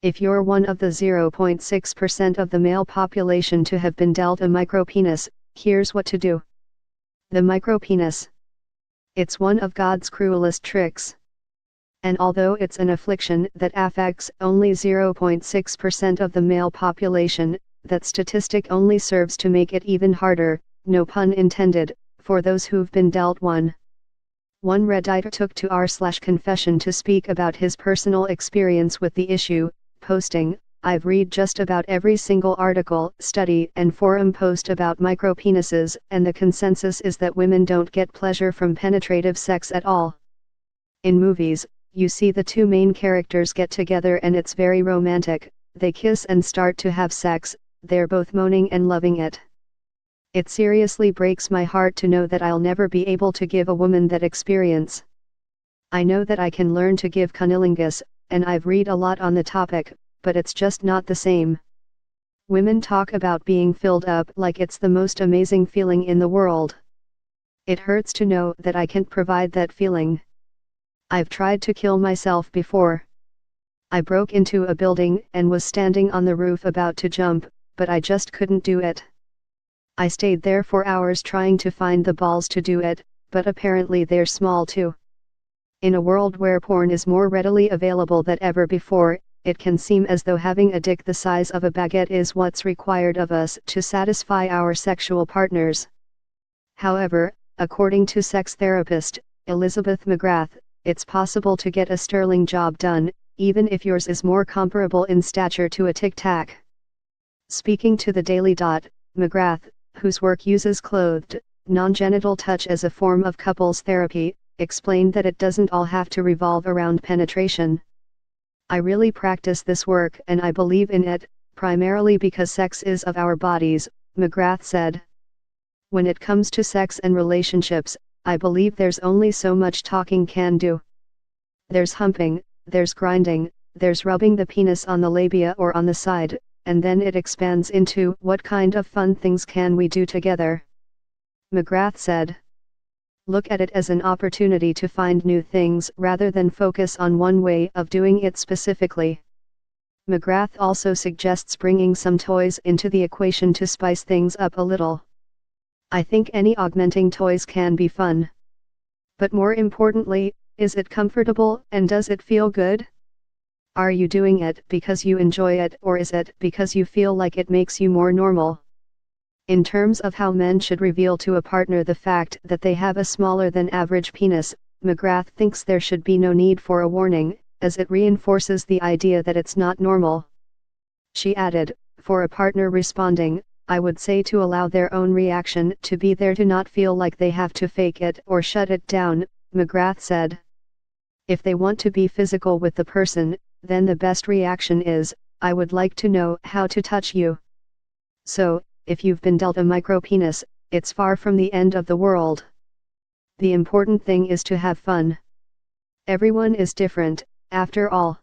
If you're one of the 0.6% of the male population to have been dealt a micropenis, here's what to do. The micropenis. It's one of God's cruellest tricks. And although it's an affliction that affects only 0.6% of the male population, that statistic only serves to make it even harder, no pun intended, for those who've been dealt one. One Redditer took to r/confession to speak about his personal experience with the issue, posting, "I've read just about every single article, study and forum post about micropenises, and the consensus is that women don't get pleasure from penetrative sex at all. In movies, you see the two main characters get together and it's very romantic, they kiss and start to have sex, they're both moaning and loving it. It seriously breaks my heart to know that I'll never be able to give a woman that experience. I know that I can learn to give cunnilingus, and I've read a lot on the topic, but it's just not the same. Women talk about being filled up like it's the most amazing feeling in the world. It hurts to know that I can't provide that feeling. I've tried to kill myself before. I broke into a building and was standing on the roof about to jump, but I just couldn't do it. I stayed there for hours trying to find the balls to do it, but apparently they're small too. In a world where porn is more readily available than ever before, it can seem as though having a dick the size of a baguette is what's required of us to satisfy our sexual partners. However, according to sex therapist Elizabeth McGrath, it's possible to get a sterling job done, even if yours is more comparable in stature to a Tic Tac. Speaking to the Daily Dot, McGrath, whose work uses clothed, non-genital touch as a form of couples therapy, explained that it doesn't all have to revolve around penetration. I really practice this work and I believe in it, primarily because sex is of our bodies, McGrath said. When it comes to sex and relationships, I believe there's only so much talking can do. There's humping, there's grinding, there's rubbing the penis on the labia or on the side, and then it expands into what kind of fun things can we do together. McGrath said. Look at it as an opportunity to find new things rather than focus on one way of doing it specifically. McGrath also suggests bringing some toys into the equation to spice things up a little. I think any augmenting toys can be fun. But more importantly, is it comfortable and does it feel good? Are you doing it because you enjoy it or is it because you feel like it makes you more normal? In terms of how men should reveal to a partner the fact that they have a smaller than average penis, McGrath thinks there should be no need for a warning, as it reinforces the idea that it's not normal. She added, for a partner responding, I would say to allow their own reaction to be there, to not feel like they have to fake it or shut it down, McGrath said. If they want to be physical with the person, then the best reaction is, I would like to know how to touch you. So, if you've been dealt a micropenis, it's far from the end of the world. The important thing is to have fun. Everyone is different, after all.